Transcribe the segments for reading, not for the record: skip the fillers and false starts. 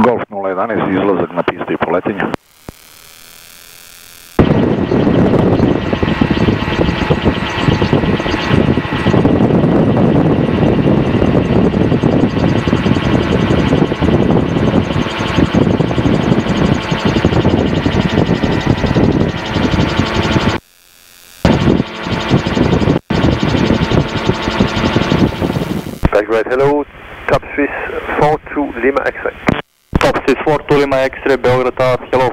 Golf 011, izlazak na pistu i poletenje. Right, hello, Top Swiss 42 Lima X-ray. Top Swiss 42 Lima X-ray, Belgrade Tower, hello.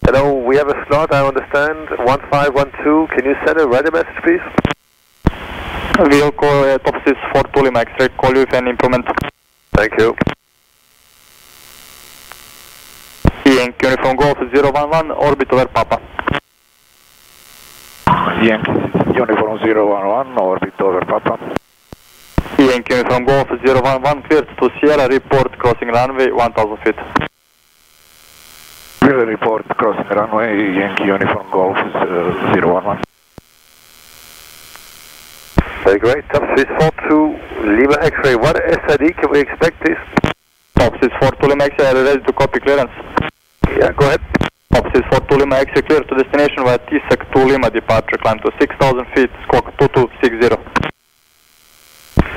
Hello, we have a slot, I understand, 1512, can you send a radar message please? We'll call Top Swiss 42 Lima X-ray, call you if any improvement. Thank you. Yankee Uniform Golf 011, orbit over Papa. Yankee Uniform 011, orbit over Papa. Yankee Uniform Golf 011, cleared to Sierra, report crossing runway 1000 feet. Clear report crossing runway, Yankee Uniform Golf 011. Very great, Top Swiss 42 Lima X-ray, what SID can we expect please? Top Swiss 42 Lima X-ray, ready to copy clearance. Yeah, go ahead. Top Swiss 42 Lima X-ray, clear to destination via TSEC 2 Lima departure, climb to 6000 feet, squawk 2260.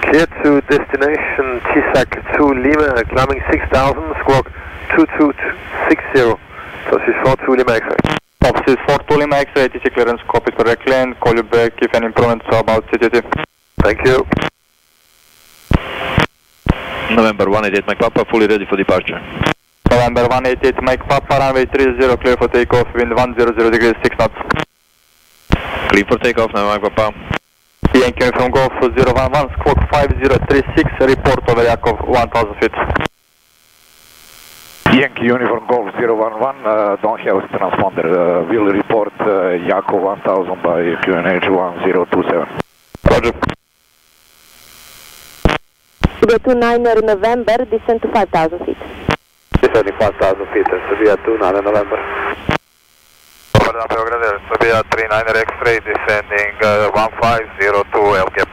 Clear to destination TSAC 2 Lima, climbing 6000, squawk 2260. So she's 42 Lima X-ray. Top Swiss 42 Lima X-ray, TC clearance, copied correctly and call you back if any improvements about CTT. Thank you. November 188 Mike Papa, fully ready for departure. November 188 Mike Papa, runway 30, clear for takeoff, wind 100 degrees, 6 knots. Clean for takeoff, now Mike Papa. Yankee Uniform Golf 011, squawk 5036, report over Yakov 1000 feet. Yankee Uniform Golf 011, don't have a transponder, will report Yakov 1000 by QNH 1027. Roger. Studio 29 November, descend to 5000 feet. Descending 5000 feet, Sabia 29 November. Dobar dan Beograd, Sabia 39 X-ray, descending 1502 LGAP.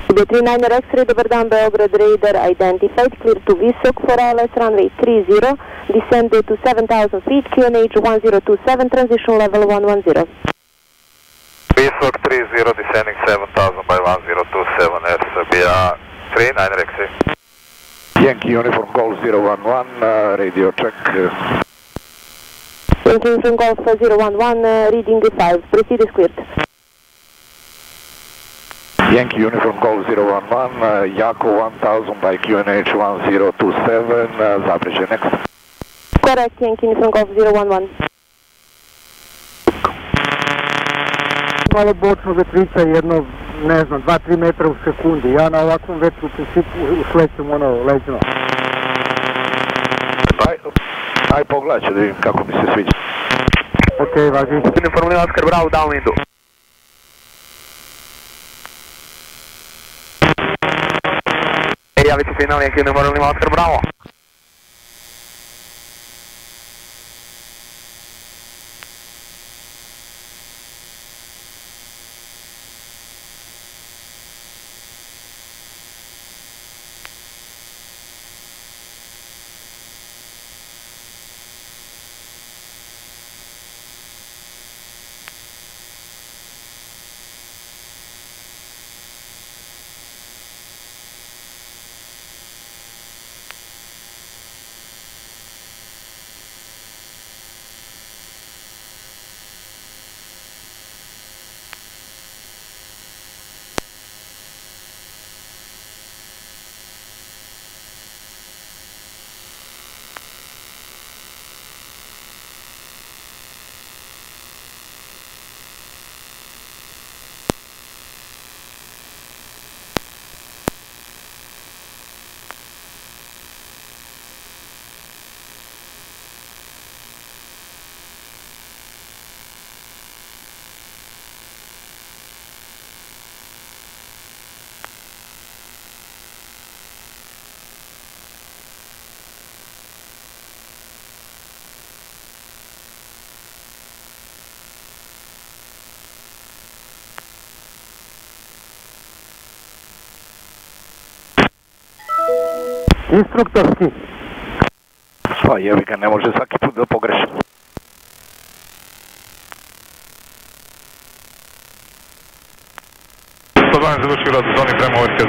Studio 39 X-ray, dobar dan Beograd, radar identified, clear to VSOC for ILS runway 30, descend to 7000 feet, QNH 1027, transition level 110. VSOC 30, descending 7000 by 1027 Air Sabia 39 X-ray. Yankee Uniform Golf 011, radio check. Yankee Uniform Golf 011, reading 5, proceed is cleared. Yankee Uniform Golf 011, Yakov 1000 by QNH 1027, Zapređe next. Correct, Yankee Uniform Golf 011. Malo bočno vetrica, jedno, ne znam, 2-3 metra u sekundi. Ja na ovakvom vetru u principu uslećem ono leđno. Aj pogledat ću da vidim kako mi se sviđa. Ok, važi. Uniform Lima Oscar Bravo, downwindu. Javi se signal Yankee Uniform Lima Oscar Bravo. Instruktorski. Pa jebi ga, ne može svaki put da pogreši. Završio rad u zoni prema Overhead.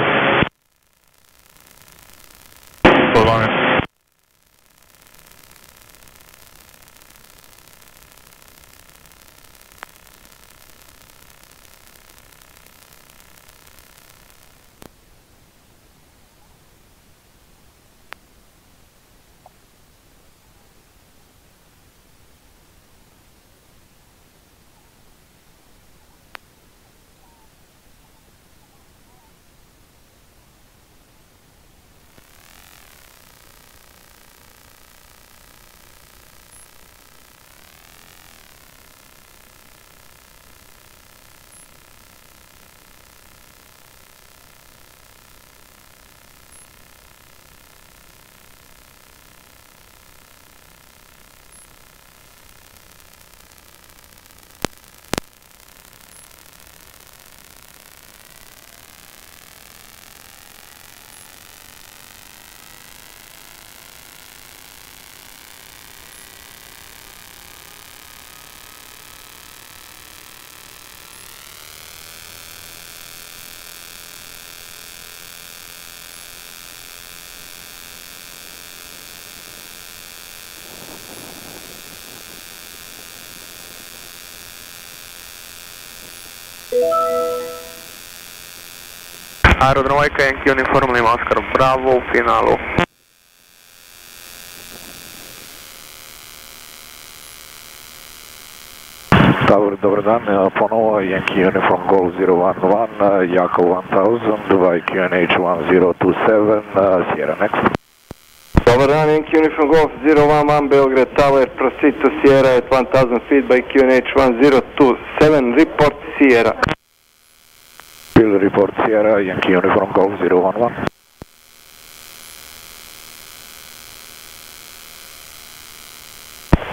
112. Aerodrom Vojka, Yankee Uniform Lima Oscar Bravo u finalu. Tower, dobar dan, ponovo Yankee Uniform Golf 011, Jako 1000, QNH 1027, Sierra Next. Dobar dan, Yankee Uniform Golf 011, Belgrade Tower, proceed to Sierra at 1000 feet by QNH 1027, report Sierra. Bill report Sierra, Yankee Uniform Golf 011.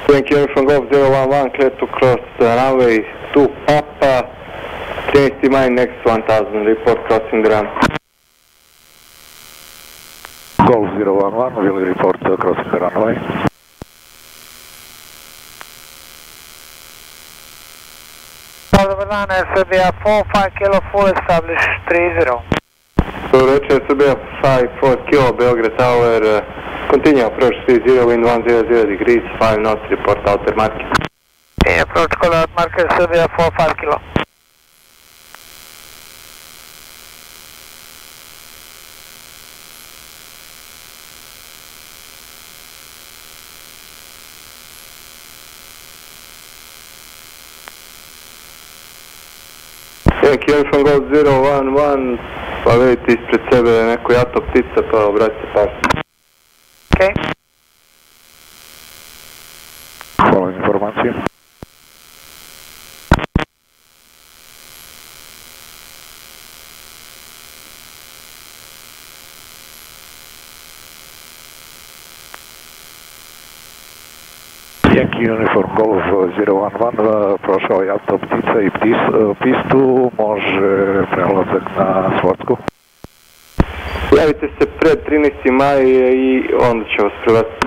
Yankee Uniform Golf 011, clear to cross runway 2 Papa, Trinity Mine next 1000, report crossing the run. Golf 011, will report crossing the runway. Dobar dan, SBA 45 kilo, full established 30. So Roger, SBA 54 kilo, Belgrade Tower, continue approach 30, wind 100 degrees, 5 knots, report outer market. Approach call out marker SBA 45 kilo. Yankee Uniform Golf 011, pa vidite ispred sebe neko jato ptica, pa obratite pažnju. Okej. Hvala informaciju. Yankee Uniform Golf 011, prošao je jato ptica i pistu, može prelazak na Svotsku. Javite se pred 13. maj i onda će vas prelaziti.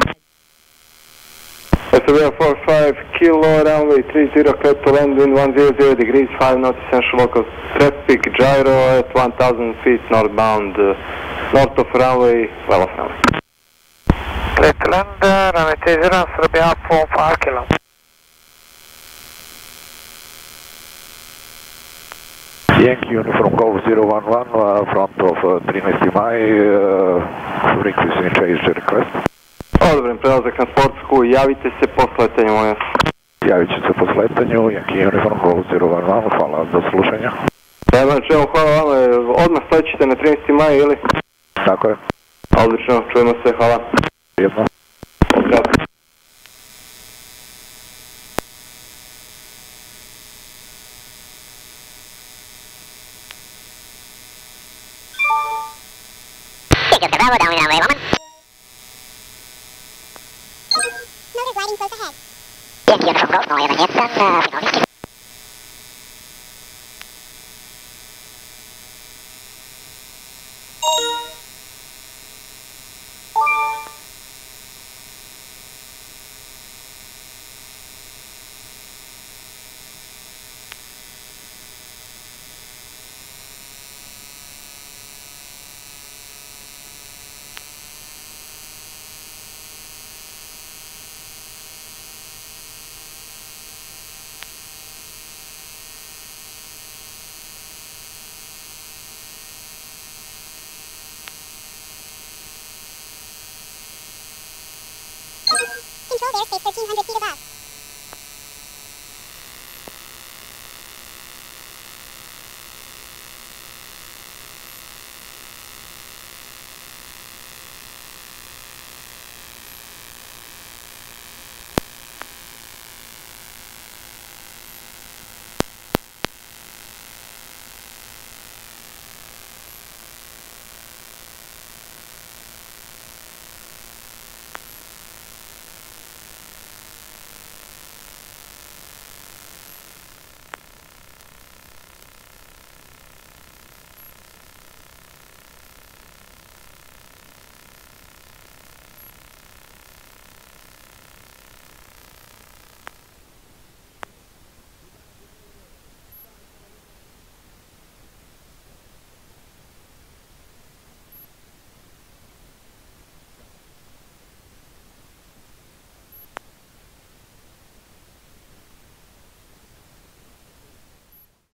SBA 45 kilo, runway 30, clear to land, wind 100 degrees, 5 knots, essential local traffic, gyro at 1000 feet northbound, north of runway, well off runway. Clear to land, runway 30, SBA 45 kilo. Yankee Uniform Golf 011, front of 13. Maj, frequency change request. Odobren prelazak na sportsku, javite se po sletanju, molim vas. Javit ću se po sletanju, Yankee Uniform Golf 011, hvala do slušanja. Najman čemu, hvala vama, odmah slećete na 13. maj ili? Tako je. Odlično, čujemo se, hvala. Jedno. Kratko. Bravo, down in runway 11. Motor gliding close ahead. Yankee Uniform Golf 011,